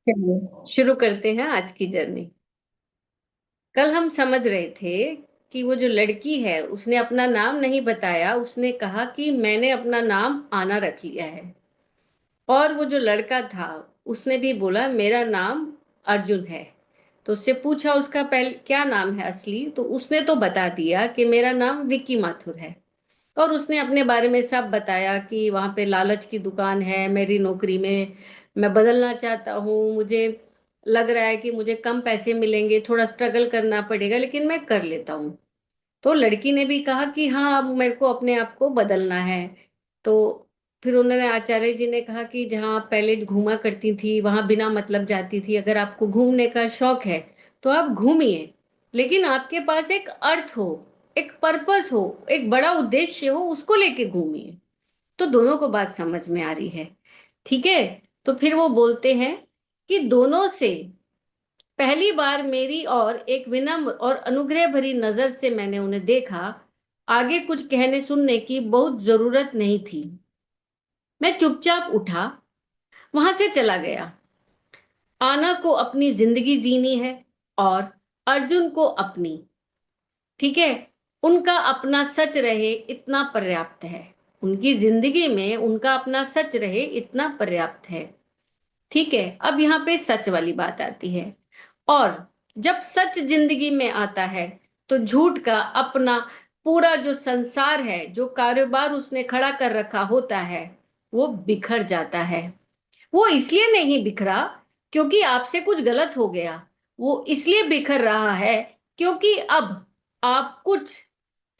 चलिए शुरू करते हैं आज की जर्नी। कल हम समझ रहे थे कि वो जो लड़की है उसने अपना नाम नहीं बताया। उसने कहा कि मैंने अपना नाम आना रख लिया है। और वो जो लड़का था उसने भी बोला मेरा नाम अर्जुन है। तो उससे पूछा उसका पहले क्या नाम है असली, तो उसने तो बता दिया कि मेरा नाम विक्की माथुर है। और उसने अपने बारे में सब बताया कि वहां पे लालच की दुकान है मेरी नौकरी में, मैं बदलना चाहता हूँ, मुझे लग रहा है कि मुझे कम पैसे मिलेंगे, थोड़ा स्ट्रगल करना पड़ेगा लेकिन मैं कर लेता हूँ। तो लड़की ने भी कहा कि हाँ अब मेरे को अपने आप को बदलना है। तो फिर उन्होंने आचार्य जी ने कहा कि जहाँ आप पहले घूमा करती थी वहां बिना मतलब जाती थी, अगर आपको घूमने का शौक है तो आप घूमिए, लेकिन आपके पास एक अर्थ हो, एक पर्पस हो, एक बड़ा उद्देश्य हो, उसको लेके घूमिए। तो दोनों को बात समझ में आ रही है। ठीक है। तो फिर वो बोलते हैं कि दोनों से पहली बार मेरी और एक विनम्र और अनुग्रह भरी नजर से मैंने उन्हें देखा। आगे कुछ कहने सुनने की बहुत जरूरत नहीं थी। मैं चुपचाप उठा, वहां से चला गया। आना को अपनी जिंदगी जीनी है और अर्जुन को अपनी। ठीक है। उनका अपना सच रहे इतना पर्याप्त है। उनकी जिंदगी में उनका अपना सच रहे इतना पर्याप्त है। ठीक है। अब यहाँ पे सच वाली बात आती है। और जब सच जिंदगी में आता है तो झूठ का अपना पूरा जो संसार है, जो कारोबार उसने खड़ा कर रखा होता है, वो बिखर जाता है। वो इसलिए नहीं बिखरा क्योंकि आपसे कुछ गलत हो गया, वो इसलिए बिखर रहा है क्योंकि अब आप कुछ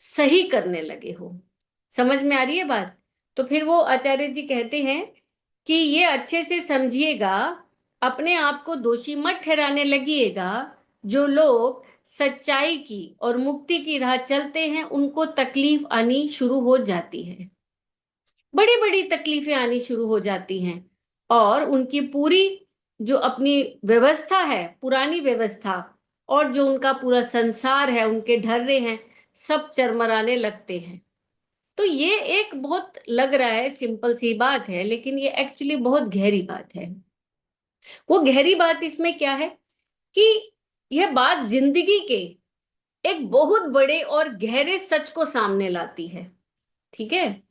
सही करने लगे हो। समझ में आ रही है बात? तो फिर वो आचार्य जी कहते हैं कि ये अच्छे से समझिएगा, अपने आप को दोषी मत ठहराने लगिएगा। जो लोग सच्चाई की और मुक्ति की राह चलते हैं उनको तकलीफ आनी शुरू हो जाती है, बड़ी बड़ी तकलीफें आनी शुरू हो जाती हैं। और उनकी पूरी जो अपनी व्यवस्था है, पुरानी व्यवस्था, और जो उनका पूरा संसार है, उनके ढर्रे हैं, सब चरमराने लगते हैं। तो ये एक बहुत लग रहा है सिंपल सी बात है, लेकिन ये एक्चुअली बहुत गहरी बात है। वो गहरी बात इसमें क्या है कि यह बात जिंदगी के एक बहुत बड़े और गहरे सच को सामने लाती है। ठीक है।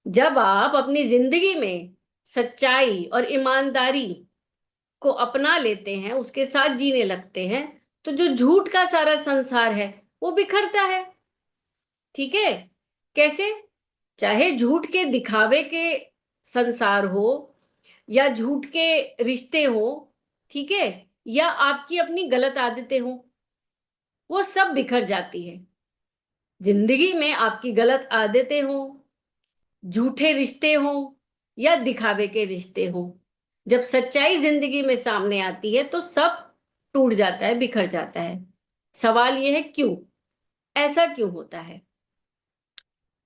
जब आप अपनी जिंदगी में सच्चाई और ईमानदारी को अपना लेते हैं, उसके साथ जीने लगते हैं, तो जो झूठ का सारा संसार है वो बिखरता है। ठीक है। कैसे? चाहे झूठ के दिखावे के संसार हो, या झूठ के रिश्ते हो, ठीक है, या आपकी अपनी गलत आदतें हो, वो सब बिखर जाती है। जिंदगी में आपकी गलत आदतें हो, झूठे रिश्ते हो, या दिखावे के रिश्ते हो, जब सच्चाई जिंदगी में सामने आती है तो सब टूट जाता है, बिखर जाता है। सवाल यह है क्यों? ऐसा क्यों होता है?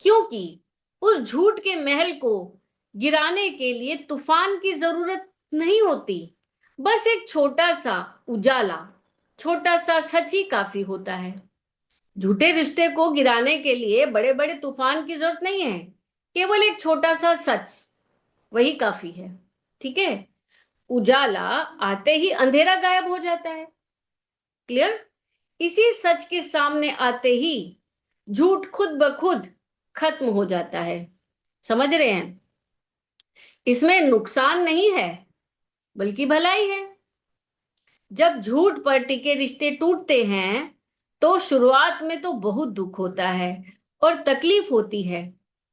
क्योंकि उस झूठ के महल को गिराने के लिए तूफान की जरूरत नहीं होती, बस एक छोटा सा उजाला, छोटा सा सच ही काफी होता है। झूठे रिश्ते को गिराने के लिए बड़े बड़े तूफान की जरूरत नहीं है, केवल एक छोटा सा सच, वही काफी है। ठीक है। उजाला आते ही अंधेरा गायब हो जाता है। क्लियर? इसी सच के सामने आते ही झूठ खुद ब खुद खत्म हो जाता है। समझ रहे हैं? इसमें नुकसान नहीं है बल्कि भलाई है। जब झूठ पर टिके रिश्ते टूटते हैं तो शुरुआत में तो बहुत दुख होता है और तकलीफ होती है।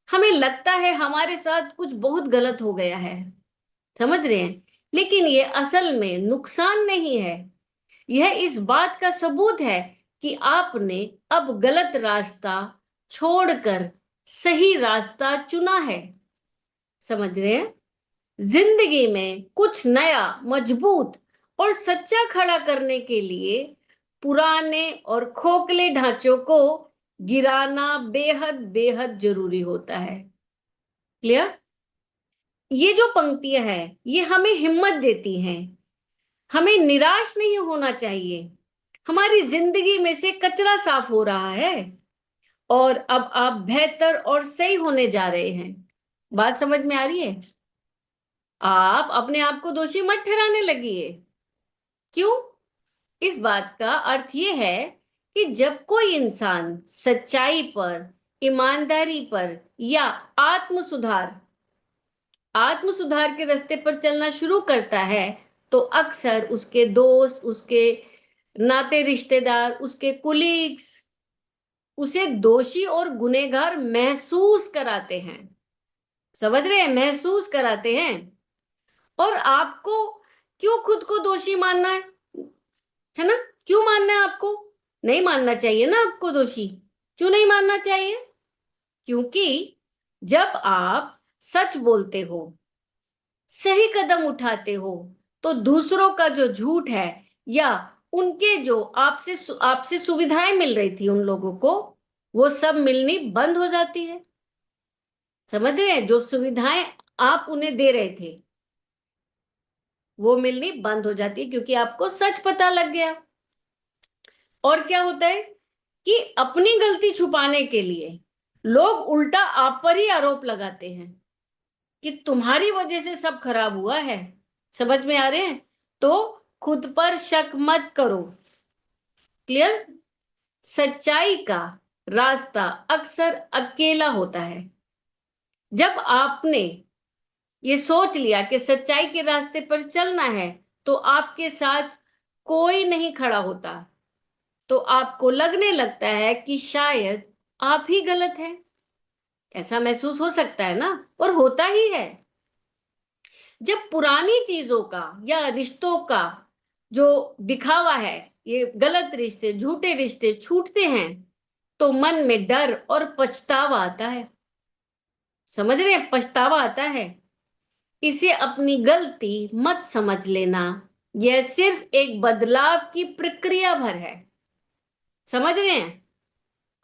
हमें लगता है हमारे साथ कुछ बहुत गलत हो गया है। समझ रहे हैं? लेकिन ये असल में नुकसान नहीं है, यह इस बात का सबूत है कि आपने अब गलत रास्ता छोड़कर सही रास्ता चुना है। समझ रहे हैं? जिंदगी में कुछ नया, मजबूत और सच्चा खड़ा करने के लिए पुराने और खोखले ढांचों को गिराना बेहद बेहद जरूरी होता है। क्लियर? ये जो पंक्तियां हैं ये हमें हिम्मत देती हैं। हमें निराश नहीं होना चाहिए। हमारी जिंदगी में से कचरा साफ हो रहा है और अब आप बेहतर और सही होने जा रहे हैं। बात समझ में आ रही है? आप अपने आप को दोषी मत ठहराने लगिए। क्यों? इस बात का अर्थ यह है कि जब कोई इंसान सच्चाई पर, ईमानदारी पर या आत्म सुधार आत्म सुधार के रास्ते पर चलना शुरू करता है, तो अक्सर उसके दोस्त, उसके नाते रिश्तेदार, उसके कुलीग्स उसे दोषी और गुनहगार महसूस कराते हैं। समझ रहे हैं? महसूस कराते हैं। और आपको क्यों खुद को दोषी मानना है ना? क्यों मानना है आपको? नहीं मानना चाहिए ना आपको दोषी। क्यों नहीं मानना चाहिए? क्योंकि जब आप सच बोलते हो, सही कदम उठाते हो, तो दूसरों का जो झूठ है या उनके जो आपसे आपसे सुविधाएं मिल रही थी उन लोगों को, वो सब मिलनी बंद हो जाती है। समझ रहे हैं? जो सुविधाएं आप उन्हें दे रहे थे वो मिलनी बंद हो जाती है, क्योंकि आपको सच पता लग गया। और क्या होता है कि अपनी गलती छुपाने के लिए लोग उल्टा आप पर ही आरोप लगाते हैं कि तुम्हारी वजह से सब खराब हुआ है। समझ में आ रहे हैं? तो खुद पर शक मत करो। क्लियर? सच्चाई का रास्ता अक्सर अकेला होता है। जब आपने ये सोच लिया कि सच्चाई के रास्ते पर चलना है, तो आपके साथ कोई नहीं खड़ा होता, तो आपको लगने लगता है कि शायद आप ही गलत हैं। ऐसा महसूस हो सकता है ना? और होता ही है। जब पुरानी चीजों का या रिश्तों का जो दिखावा है, ये गलत रिश्ते, झूठे रिश्ते छूटते हैं, तो मन में डर और पछतावा आता है। समझ रहे हैं? पछतावा आता है। इसे अपनी गलती मत समझ लेना, यह सिर्फ एक बदलाव की प्रक्रिया भर है। समझ रहे हैं?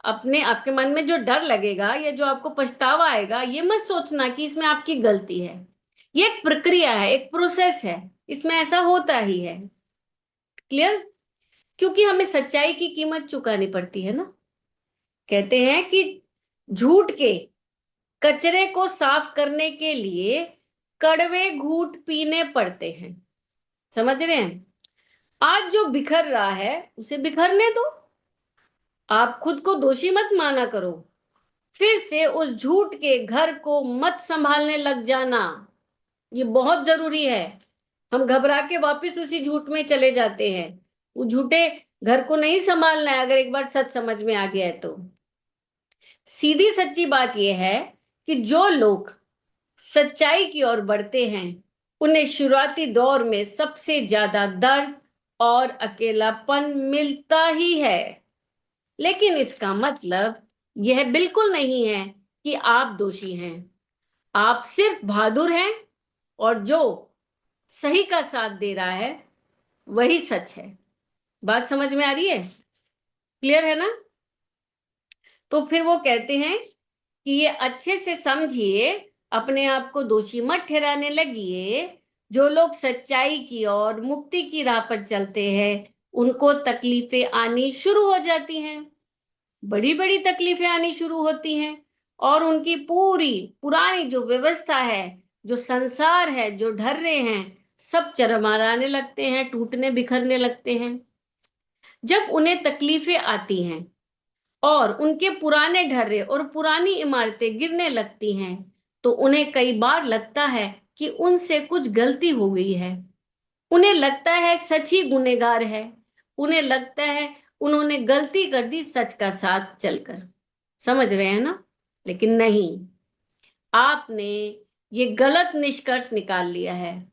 अपने आपके मन में जो डर लगेगा या जो आपको पछतावा आएगा, ये मत सोचना कि इसमें आपकी गलती है। ये एक प्रक्रिया है, एक प्रोसेस है, इसमें ऐसा होता ही है। क्लियर? क्योंकि हमें सच्चाई की कीमत चुकानी पड़ती है ना। कहते हैं कि झूठ के कचरे को साफ करने के लिए कड़वे घूंट पीने पड़ते हैं। समझ रहे हैं? आज जो बिखर रहा है उसे बिखरने दो। आप खुद को दोषी मत माना करो। फिर से उस झूठ के घर को मत संभालने लग जाना। ये बहुत जरूरी है। हम घबरा के वापस उसी झूठ में चले जाते हैं। वो झूठे घर को नहीं संभालना है, अगर एक बार सच समझ में आ गया है तो। सीधी सच्ची बात यह है कि जो लोग सच्चाई की ओर बढ़ते हैं, उन्हें शुरुआती दौर में सबसे ज्यादा दर्द और अकेलापन मिलता ही है। लेकिन इसका मतलब यह बिल्कुल नहीं है कि आप दोषी हैं। आप सिर्फ बहादुर हैं, और जो सही का साथ दे रहा है वही सच है। बात समझ में आ रही है? क्लियर है ना? तो फिर वो कहते हैं कि ये अच्छे से समझिए, अपने आप को दोषी मत ठहराने लगिए। जो लोग सच्चाई की और मुक्ति की राह पर चलते हैं, उनको तकलीफें आनी शुरू हो जाती हैं। बड़ी बड़ी तकलीफें आनी शुरू होती हैं, और उनकी पूरी पुरानी जो व्यवस्था है, जो संसार है, जो ढर्रे हैं, सब चरमराने लगते हैं, टूटने बिखरने लगते हैं। जब उन्हें तकलीफें आती हैं और उनके पुराने ढर्रे और पुरानी इमारतें गिरने लगती हैं, तो उन्हें कई बार लगता है कि उनसे कुछ गलती हो गई है। उन्हें लगता है सच ही गुनहगार है। उन्हें लगता है उन्होंने गलती कर दी सच का साथ चलकर। समझ रहे हैं ना? लेकिन नहीं, आपने ये गलत निष्कर्ष निकाल लिया है।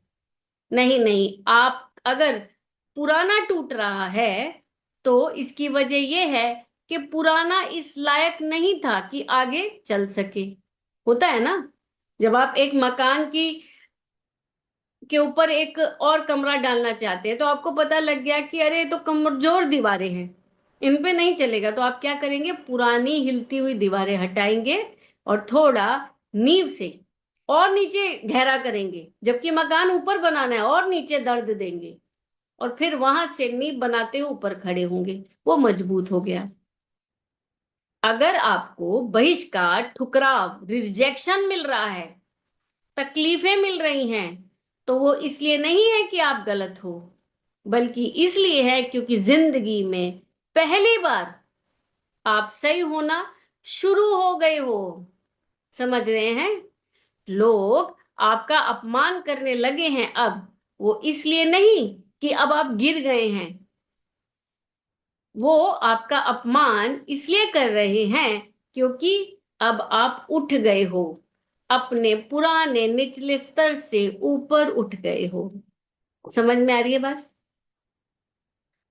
नहीं नहीं, आप अगर पुराना टूट रहा है, तो इसकी वजह यह है कि पुराना इस लायक नहीं था कि आगे चल सके। होता है ना? जब आप एक मकान की के ऊपर एक और कमरा डालना चाहते हैं, तो आपको पता लग गया कि अरे, ये तो कमजोर दीवारें हैं, इन पे नहीं चलेगा, तो आप क्या करेंगे? पुरानी हिलती हुई दीवारें हटाएंगे और थोड़ा नींव से और नीचे गहरा करेंगे, जबकि मकान ऊपर बनाना है, और नीचे दर्द देंगे, और फिर वहां से नींव बनाते हुए ऊपर खड़े होंगे। वो मजबूत हो गया। अगर आपको बहिष्कार, ठुकराव, रिजेक्शन मिल रहा है, तकलीफें मिल रही हैं, तो वो इसलिए नहीं है कि आप गलत हो। बल्कि इसलिए है क्योंकि जिंदगी में पहली बार आप सही होना शुरू हो गए हो। समझ रहे हैं? लोग आपका अपमान करने लगे हैं अब, वो इसलिए नहीं कि अब आप गिर गए हैं, वो आपका अपमान इसलिए कर रहे हैं क्योंकि अब आप उठ गए हो, अपने पुराने निचले स्तर से ऊपर उठ गए हो। समझ में आ रही है बात?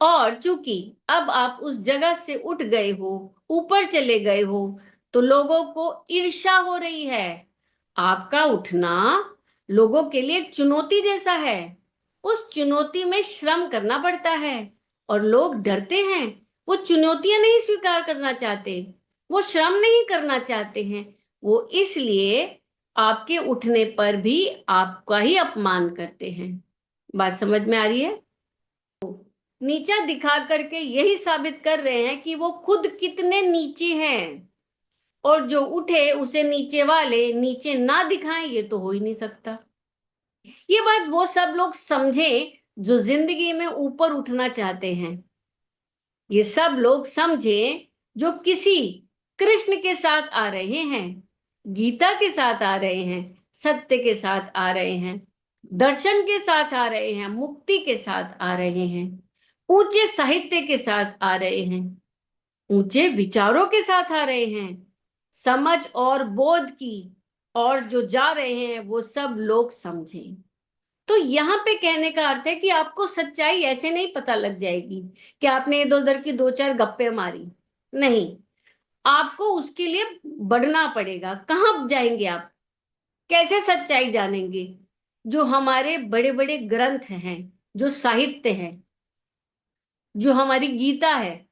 और चूंकि अब आप उस जगह से उठ गए हो, ऊपर चले गए हो, तो लोगों को ईर्ष्या हो रही है। आपका उठना लोगों के लिए एक चुनौती जैसा है। उस चुनौती में श्रम करना पड़ता है, और लोग डरते हैं। वो चुनौतियां नहीं स्वीकार करना चाहते, वो श्रम नहीं करना चाहते हैं। वो इसलिए आपके उठने पर भी आपका ही अपमान करते हैं। बात समझ में आ रही है? नीचा दिखा करके यही साबित कर रहे हैं कि वो खुद कितने नीचे हैं, और जो उठे उसे नीचे वाले नीचे ना दिखाएं, ये तो हो ही नहीं सकता। ये बात वो सब लोग समझे जो जिंदगी में ऊपर उठना चाहते हैं। ये सब लोग समझे जो किसी कृष्ण के साथ आ रहे हैं, गीता के साथ आ रहे हैं, सत्य के साथ आ रहे हैं, दर्शन के साथ आ रहे हैं, मुक्ति के साथ आ रहे हैं, ऊंचे साहित्य के साथ आ रहे हैं, ऊंचे विचारों के साथ आ रहे हैं, समझ और बोध की और जो जा रहे हैं वो सब लोग समझें। तो यहाँ पे कहने का अर्थ है कि आपको सच्चाई ऐसे नहीं पता लग जाएगी कि आपने इधर उधर की दो चार गप्पे मारी। नहीं, आपको उसके लिए बढ़ना पड़ेगा। कहाँ जाएंगे आप? कैसे सच्चाई जानेंगे? जो हमारे बड़े बड़े ग्रंथ हैं, जो साहित्य है, जो हमारी गीता है,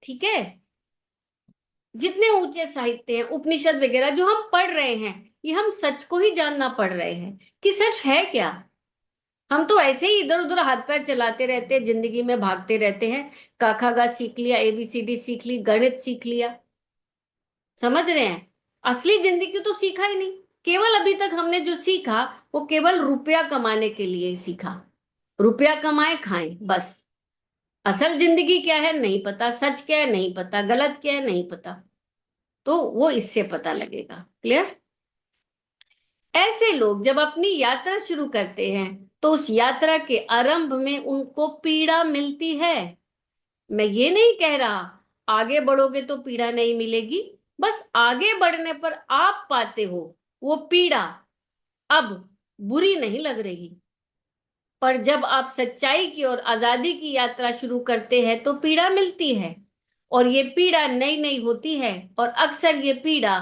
ठीक है, जितने ऊंचे साहित्य हैं, उपनिषद वगैरह जो हम पढ़ रहे हैं, ये हम सच को ही जानना पढ़ रहे हैं कि सच है क्या। हम तो ऐसे ही इधर उधर हाथ पैर चलाते रहते हैं, जिंदगी में भागते रहते हैं। का खा गा सीख लिया, एबीसीडी सीख ली, गणित सीख लिया। समझ रहे हैं? असली जिंदगी तो सीखा ही नहीं। केवल अभी तक हमने जो सीखा वो केवल रुपया कमाने के लिए सीखा। रुपया कमाए खाएं बस। असल जिंदगी क्या है नहीं पता, सच क्या है नहीं पता, गलत क्या है नहीं पता। तो वो इससे पता लगेगा। क्लियर? ऐसे लोग जब अपनी यात्रा शुरू करते हैं तो उस यात्रा के आरंभ में उनको पीड़ा मिलती है। मैं ये नहीं कह रहा आगे बढ़ोगे तो पीड़ा नहीं मिलेगी, बस आगे बढ़ने पर आप पाते हो वो पीड़ा अब बुरी नहीं लग रही। पर जब आप सच्चाई की और आजादी की यात्रा शुरू करते हैं तो पीड़ा मिलती है, और ये पीड़ा नई नई होती है, और अक्सर ये पीड़ा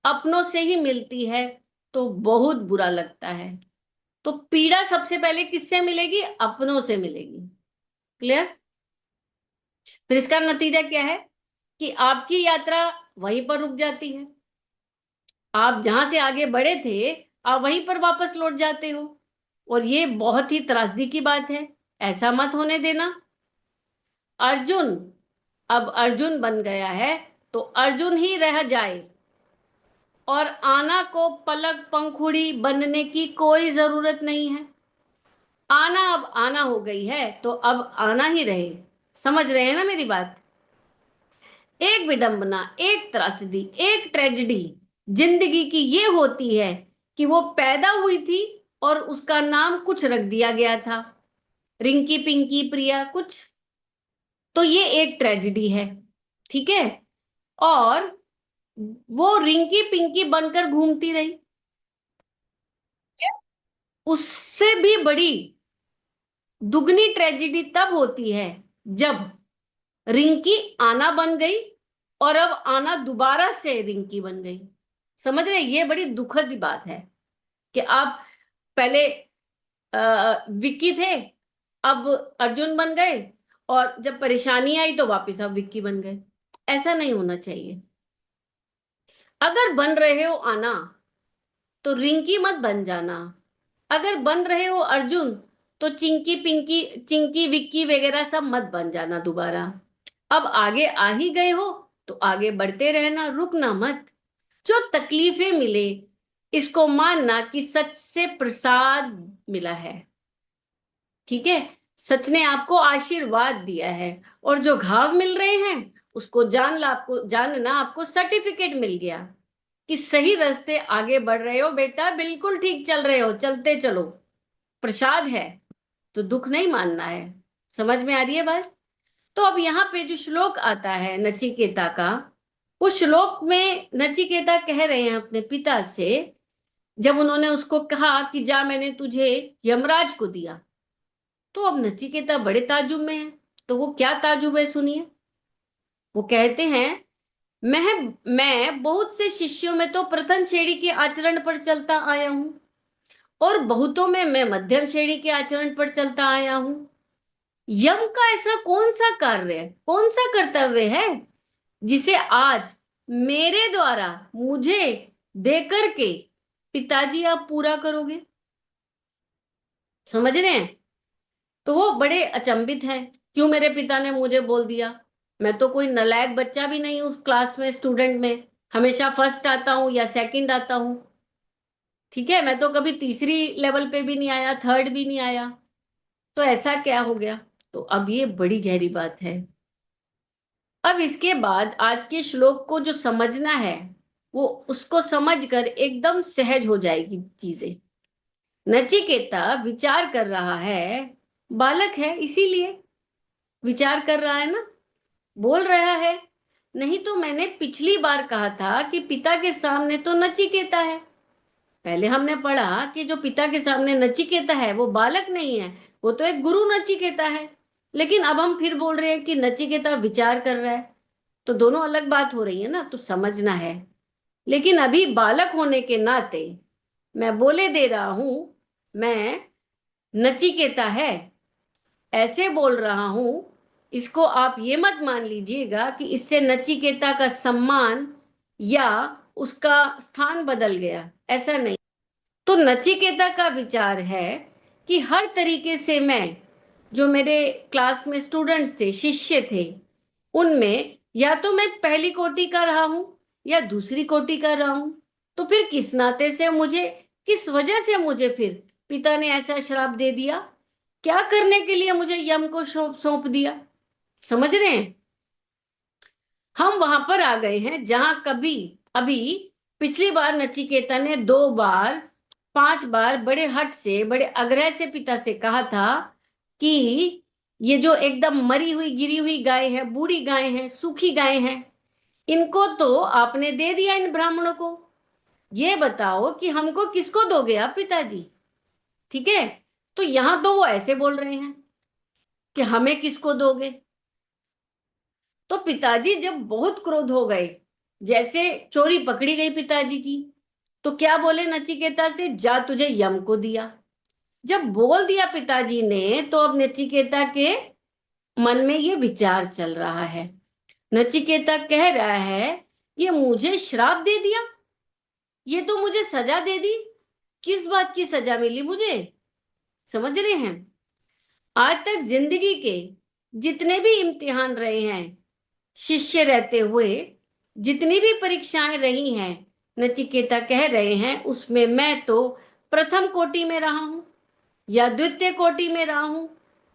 अपनों से ही मिलती है, तो बहुत बुरा लगता है। तो पीड़ा सबसे पहले किससे मिलेगी? अपनों से मिलेगी। क्लियर? फिर इसका नतीजा क्या है कि आपकी यात्रा वहीं पर रुक जाती है। आप जहां से आगे बढ़े थे, आप वहीं पर वापस लौट जाते हो, और ये बहुत ही त्रासदी की बात है। ऐसा मत होने देना। अर्जुन अब अर्जुन बन गया है, तो अर्जुन ही रह जाए, और आना को पलक पंखुड़ी बनने की कोई जरूरत नहीं है। आना अब आना हो गई है, तो अब आना ही रहे। समझ रहे हैं ना मेरी बात? एक विडंबना, एक त्रासदी, एक ट्रेजेडी जिंदगी की ये होती है कि वो पैदा हुई थी और उसका नाम कुछ रख दिया गया था, रिंकी पिंकी प्रिया कुछ। तो ये एक ट्रेजेडी है, ठीक है। और वो रिंकी पिंकी बनकर घूमती रही। उससे भी बड़ी दुगनी ट्रेजेडी तब होती है जब रिंकी आना बन गई, और अब आना दोबारा से रिंकी बन गई। समझ रहे? ये बड़ी दुखद बात है कि आप पहले विक्की थे, अब अर्जुन बन गए, और जब परेशानी आई तो वापस आप विक्की बन गए। ऐसा नहीं होना चाहिए। अगर बन रहे हो आना, तो रिंकी मत बन जाना। अगर बन रहे हो अर्जुन, तो चिंकी पिंकी, चिंकी विक्की वगैरह सब मत बन जाना दोबारा। अब आगे आ ही गए हो तो आगे बढ़ते रहना, रुकना मत। जो तकलीफें मिले, इसको मानना कि सच से प्रसाद मिला है। ठीक है? सच ने आपको आशीर्वाद दिया है, और जो घाव मिल रहे हैं उसको जानना आपको सर्टिफिकेट मिल गया कि सही रास्ते आगे बढ़ रहे हो बेटा, बिल्कुल ठीक चल रहे हो, चलते चलो। प्रसाद है तो दुख नहीं मानना है। समझ में आ रही है बात? तो अब यहाँ पे जो श्लोक आता है नचिकेता का, उस श्लोक में नचिकेता कह रहे हैं अपने पिता से, जब उन्होंने उसको कहा कि जा मैंने तुझे यमराज को दिया, तो अब नचिकेता बड़े ताज्जुब में है। तो वो क्या ताज्जुब है सुनिए। वो कहते हैं, मैं बहुत से शिष्यों में तो प्रथम श्रेणी के आचरण पर चलता आया हूं, और बहुतों में मैं मध्यम श्रेणी के आचरण पर चलता आया हूं। यम का ऐसा कौन सा कार्य है, कौन सा कर्तव्य है, जिसे आज मेरे द्वारा मुझे देकर के पिताजी आप पूरा करोगे? समझ रहे हैं? तो वो बड़े अचंभित हैं, क्यों मेरे पिता ने मुझे बोल दिया? मैं तो कोई नालायक बच्चा भी नहीं हूँ क्लास में, स्टूडेंट में हमेशा फर्स्ट आता हूँ या सेकंड आता हूँ। ठीक है, मैं तो कभी तीसरी लेवल पे भी नहीं आया, थर्ड भी नहीं आया। तो ऐसा क्या हो गया? तो अब ये बड़ी गहरी बात है। अब इसके बाद आज के श्लोक को जो समझना है, वो उसको समझकर एकदम सहज हो जाएगी चीजें। नचिकेता विचार कर रहा है, बालक है इसीलिए विचार कर रहा है ना, बोल रहा है। नहीं तो मैंने पिछली बार कहा था कि पिता के सामने तो नचिकेता है। पहले हमने पढ़ा कि जो पिता के सामने नचिकेता है वो बालक नहीं है, वो तो एक गुरु नचिकेता है। लेकिन अब हम फिर बोल रहे हैं कि नचिकेता विचार कर रहा है, तो दोनों अलग बात हो रही है ना, तो समझना है। लेकिन अभी बालक होने के नाते मैं बोले दे रहा हूं, मैं नचिकेता है ऐसे बोल रहा हूं। इसको आप ये मत मान लीजिएगा कि इससे नचिकेता का सम्मान या उसका स्थान बदल गया, ऐसा नहीं। तो नचिकेता का विचार है कि हर तरीके से मैं, जो मेरे क्लास में स्टूडेंट्स थे, शिष्य थे, उनमें या तो मैं पहली कोटि का रहा हूं या दूसरी कोटि का रहा हूं। तो फिर किस नाते से मुझे, किस वजह से मुझे फिर पिता ने ऐसा श्राप दे दिया? क्या करने के लिए मुझे यम को सौंप सौंप दिया? समझ रहे हैं? हम वहां पर आ गए हैं जहां कभी अभी पिछली बार नचिकेता ने 2 बार 5 बार बड़े हट से, बड़े आग्रह से पिता से कहा था कि ये जो एकदम मरी हुई गिरी हुई गाय है, बूढ़ी गाय है, सूखी गाय है, इनको तो आपने दे दिया इन ब्राह्मणों को। ये बताओ कि हमको किसको दोगे आप पिताजी? ठीक है, तो यहां तो वो ऐसे बोल रहे हैं कि हमें किसको दोगे। तो पिताजी जब बहुत क्रोध हो गए, जैसे चोरी पकड़ी गई पिताजी की, तो क्या बोले नचिकेता से, जा तुझे यम को दिया। जब बोल दिया पिताजी ने, तो अब नचिकेता के मन में ये विचार चल रहा है। नचिकेता कह रहा है, ये मुझे श्राप दे दिया, ये तो मुझे सजा दे दी। किस बात की सजा मिली मुझे? समझ रहे हैं? आज तक जिंदगी के जितने भी इम्तिहान रहे हैं, शिष्य रहते हुए जितनी भी परीक्षाएं रही हैं, नचिकेता कह रहे हैं उसमें मैं तो प्रथम कोटि में रहा हूं या द्वितीय कोटि में रहा हूं।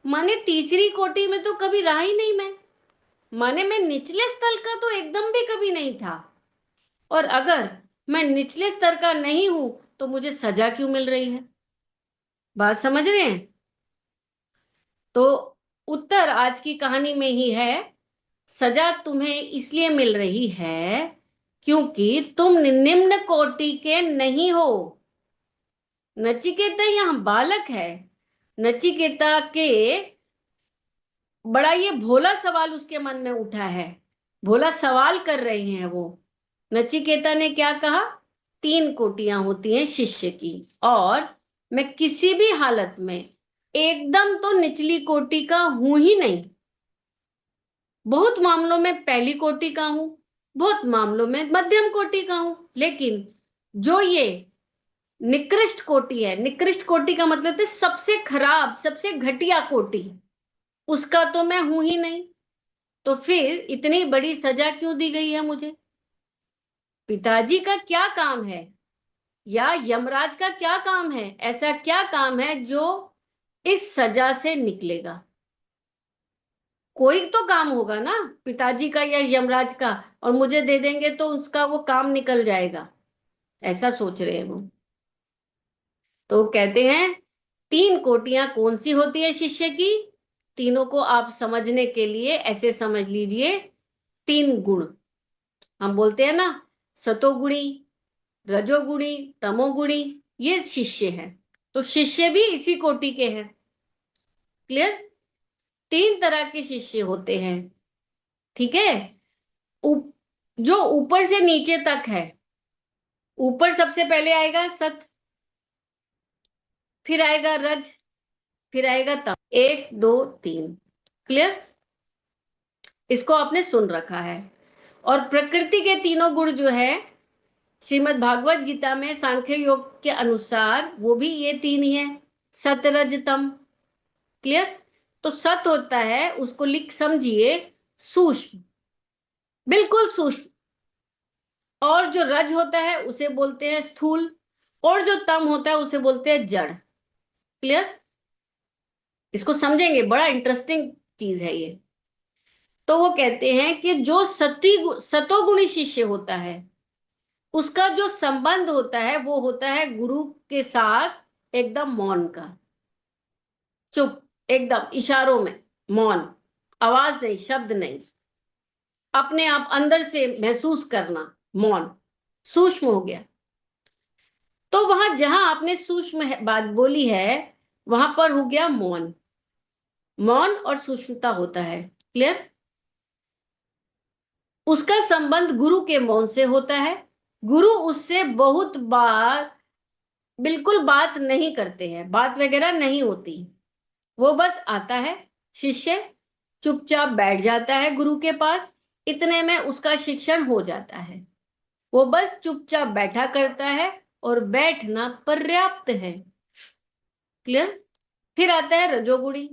माने तीसरी कोटि में तो कभी रहा ही नहीं मैं। माने मैं निचले स्तर का तो एकदम भी कभी नहीं था। और अगर मैं निचले स्तर का नहीं हूं, तो मुझे सजा क्यों मिल रही है? बात समझ रहे हैं? तो उत्तर आज की कहानी में ही है। सजा तुम्हें इसलिए मिल रही है क्योंकि तुम निम्न कोटि के नहीं हो। नचिकेता यहां बालक है। नचिकेता के बड़ा ये भोला सवाल उसके मन में उठा है, भोला सवाल कर रहे हैं वो। नचिकेता ने क्या कहा? 3 कोटियां होती हैं शिष्य की, और मैं किसी भी हालत में एकदम तो निचली कोटि का हूं ही नहीं। बहुत मामलों में पहली कोटि का हूं, बहुत मामलों में मध्यम कोटि का हूं, लेकिन जो ये निकृष्ट कोटि है, निकृष्ट कोटि का मतलब है सबसे खराब, सबसे घटिया कोटि, उसका तो मैं हूं ही नहीं। तो फिर इतनी बड़ी सजा क्यों दी गई है मुझे? पिताजी का क्या काम है, या यमराज का क्या काम है? ऐसा क्या काम है जो इस सजा से निकलेगा। कोई तो काम होगा ना, पिताजी का या यमराज का, और मुझे दे देंगे तो उसका वो काम निकल जाएगा, ऐसा सोच रहे हैं वो। तो कहते हैं 3 कोटियां कौन सी होती है शिष्य की? तीनों को आप समझने के लिए ऐसे समझ लीजिए, 3 गुण। हम बोलते हैं ना, सतोगुणी, रजोगुणी, तमोगुणी, ये शिष्य है। तो शिष्य भी इसी कोटि के हैं। क्लियर? 3 तरह के शिष्य होते हैं। ठीक है। उप, जो ऊपर से नीचे तक है, ऊपर सबसे पहले आएगा सत, फिर आएगा रज, फिर आएगा तम, 1 2 3। क्लियर? इसको आपने सुन रखा है। और प्रकृति के तीनों गुण जो है, श्रीमद् भागवत गीता में सांख्य योग के अनुसार वो भी ये 3 ही है, सत रज तम। क्लियर? तो सत होता है, उसको लिख समझिए, सूक्ष्म, बिल्कुल सूक्ष्म। और जो रज होता है उसे बोलते हैं स्थूल, और जो तम होता है उसे बोलते हैं जड़। क्लियर? इसको समझेंगे, बड़ा इंटरेस्टिंग चीज है ये। तो वो कहते हैं कि जो सतोगुणी शिष्य होता है, उसका जो संबंध होता है वो होता है गुरु के साथ एकदम मौन का, चुप, एकदम इशारों में मौन, आवाज नहीं, शब्द नहीं, अपने आप अंदर से महसूस करना, मौन, सूक्ष्म हो गया। तो वहां जहां आपने सूक्ष्म बात बोली है, वहां पर हो गया मौन। मौन और सूक्ष्मता होता है। क्लियर? उसका संबंध गुरु के मौन से होता है। गुरु उससे बहुत बार बिल्कुल बात नहीं करते हैं, बात वगैरह नहीं होती। वो बस आता है शिष्य, चुपचाप बैठ जाता है गुरु के पास, इतने में उसका शिक्षण हो जाता है। वो बस चुपचाप बैठा करता है, और बैठना पर्याप्त है। क्लियर? फिर आता है रजोगुणी।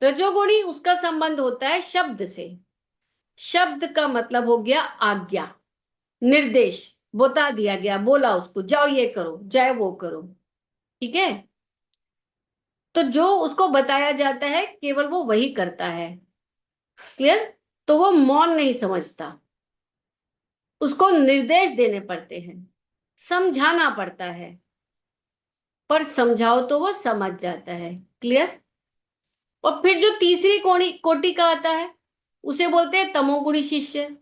रजोगुणी, उसका संबंध होता है शब्द से। शब्द का मतलब हो गया आज्ञा, निर्देश, बता दिया गया, बोला उसको जाओ ये करो, जाए वो करो। ठीक है। तो जो उसको बताया जाता है केवल वो वही करता है। क्लियर? तो वो मौन नहीं समझता, उसको निर्देश देने पड़ते हैं, समझाना पड़ता है, पर समझाओ तो वो समझ जाता है। क्लियर? और फिर जो तीसरी कोटि कोटि का आता है, उसे बोलते हैं तमोगुणी शिष्य।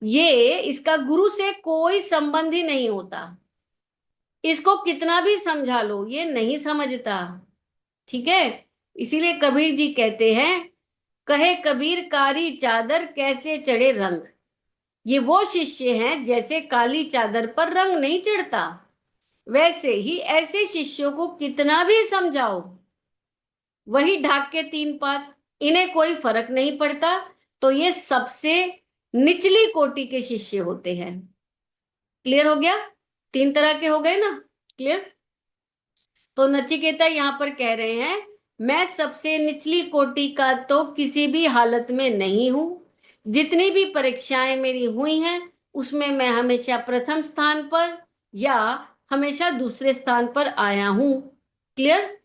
ये इसका गुरु से कोई संबंध ही नहीं होता, इसको कितना भी समझा लो ये नहीं समझता। ठीक है। इसीलिए कबीर जी कहते हैं, कहे कबीर कारी चादर कैसे चढ़े रंग। ये वो शिष्य हैं जैसे काली चादर पर रंग नहीं चढ़ता, वैसे ही ऐसे शिष्यों को कितना भी समझाओ, वही ढाक के 3 पात, इन्हें कोई फर्क नहीं पड़ता। तो ये सबसे निचली कोटि के शिष्य होते हैं। क्लियर हो गया? 3 तरह के हो गए ना। क्लियर? तो नचिकेता यहां पर कह रहे हैं, मैं सबसे निचली कोटि का तो किसी भी हालत में नहीं हूं। जितनी भी परीक्षाएं मेरी हुई हैं, उसमें मैं हमेशा प्रथम स्थान पर या हमेशा दूसरे स्थान पर आया हूं। क्लियर?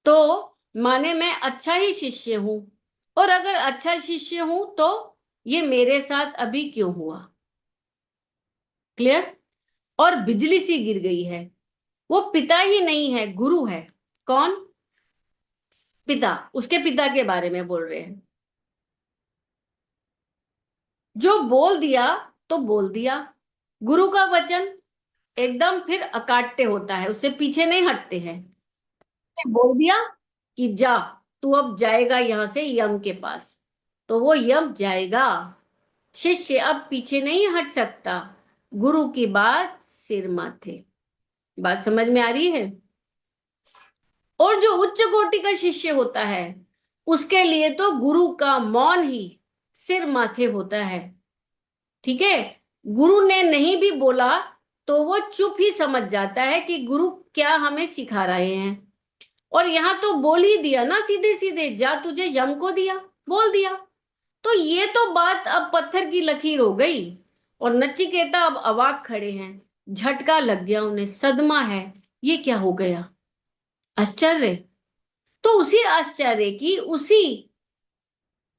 तो माने मैं अच्छा ही शिष्य हूं, और अगर अच्छा शिष्य हूं तो ये मेरे साथ अभी क्यों हुआ? क्लियर? और बिजली सी गिर गई है, वो पिता ही नहीं है, गुरु है। कौन? पिता, उसके पिता के बारे में बोल रहे हैं। जो बोल दिया तो बोल दिया, गुरु का वचन एकदम फिर अकाट्य होता है, उससे पीछे नहीं हटते हैं। बोल दिया कि जा, तू अब जाएगा यहां से यम के पास, तो वो यम जाएगा। शिष्य अब पीछे नहीं हट सकता, गुरु की बात सिर माथे। बात समझ में आ रही है? और जो उच्च कोटि का शिष्य होता है, उसके लिए तो गुरु का मौन ही सिर माथे होता है। ठीक है। गुरु ने नहीं भी बोला तो वो चुप ही समझ जाता है कि गुरु क्या हमें सिखा रहे हैं। और यहां तो बोल ही दिया ना, सीधे सीधे, जा तुझे यम को दिया, बोल दिया। तो ये तो बात अब पत्थर की लकीर हो गई। और नचिकेता अब अवाक खड़े हैं, झटका लग गया उन्हें, सदमा है, ये क्या हो गया, आश्चर्य। तो उसी आश्चर्य की, उसी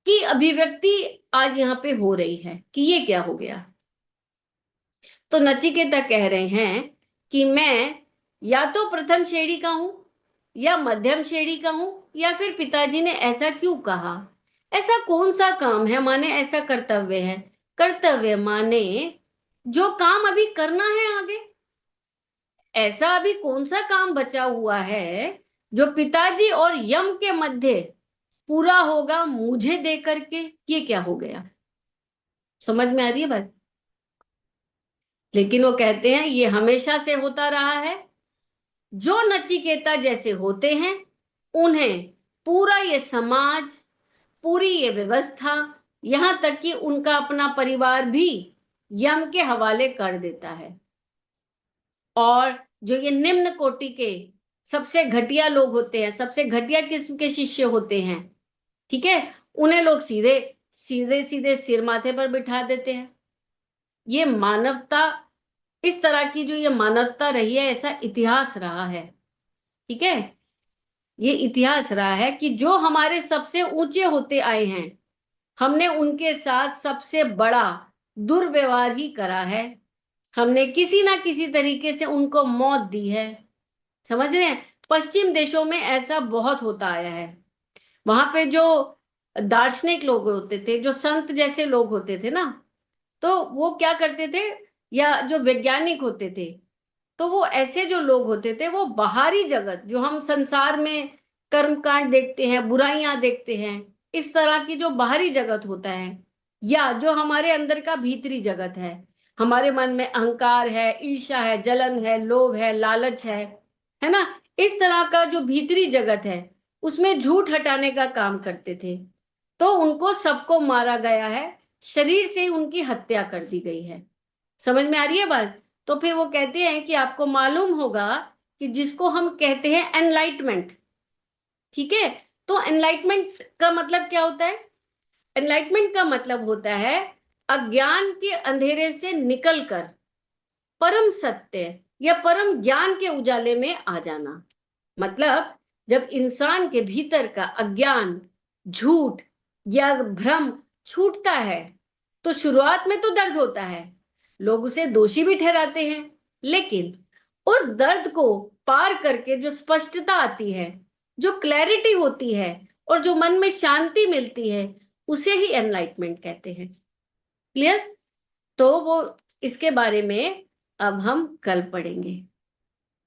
की अभिव्यक्ति आज यहाँ पे हो रही है कि ये क्या हो गया। तो नचिकेता कह रहे हैं कि मैं या तो प्रथम श्रेणी का हूं, या मध्यम श्रेणी का हूं, या फिर पिताजी ने ऐसा क्यों कहा। ऐसा कौन सा काम है, माने ऐसा कर्तव्य है। कर्तव्य माने जो काम अभी करना है आगे। ऐसा अभी कौन सा काम बचा हुआ है जो पिताजी और यम के मध्य पूरा होगा मुझे दे करके। ये क्या हो गया, समझ में आ रही है बात। लेकिन वो कहते हैं ये हमेशा से होता रहा है। जो नचिकेता जैसे होते हैं उन्हें पूरा ये समाज, पूरी ये व्यवस्था, यहां तक कि उनका अपना परिवार भी यम के हवाले कर देता है। और जो ये निम्न कोटि के सबसे घटिया लोग होते हैं, सबसे घटिया किस्म के शिष्य होते हैं, ठीक है, उन्हें लोग सीधे सीधे सीधे सिर माथे पर बिठा देते हैं। ये मानवता, इस तरह की जो ये मानवता रही है, ऐसा इतिहास रहा है। ठीक है, ये इतिहास रहा है कि जो हमारे सबसे ऊंचे होते आए हैं, हमने उनके साथ सबसे बड़ा दुर्व्यवहार ही करा है। हमने किसी ना किसी तरीके से उनको मौत दी है। समझ रहे हैं, पश्चिम देशों में ऐसा बहुत होता आया है। वहां पे जो दार्शनिक लोग होते थे, जो संत जैसे लोग होते थे ना, तो वो क्या करते थे, या जो वैज्ञानिक होते थे, तो वो ऐसे जो लोग होते थे वो बाहरी जगत, जो हम संसार में कर्मकांड देखते हैं, बुराइयां देखते हैं, इस तरह की जो बाहरी जगत होता है, या जो हमारे अंदर का भीतरी जगत है, हमारे मन में अहंकार है, ईर्ष्या है, जलन है, लोभ है, लालच है ना, इस तरह का जो भीतरी जगत है, उसमें झूठ हटाने का काम करते थे। तो उनको सबको मारा गया है, शरीर से ही उनकी हत्या कर दी गई है। समझ में आ रही है बात। तो फिर वो कहते हैं कि आपको मालूम होगा कि जिसको हम कहते हैं एनलाइटमेंट, ठीक है, तो एनलाइटमेंट का मतलब क्या होता है। एनलाइटमेंट का मतलब होता है अज्ञान के अंधेरे से निकलकर परम सत्य या परम ज्ञान के उजाले में आ जाना। मतलब जब इंसान के भीतर का अज्ञान, झूठ या भ्रम छूटता है, तो शुरुआत में तो दर्द होता है, लोग उसे दोषी भी ठहराते हैं, लेकिन उस दर्द को पार करके जो स्पष्टता आती है, जो क्लैरिटी होती है, और जो मन में शांति मिलती है, उसे ही एनलाइटमेंट कहते हैं। क्लियर। तो वो इसके बारे में अब हम कल पढ़ेंगे।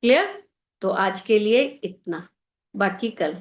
क्लियर। तो आज के लिए इतना, बाकी कल।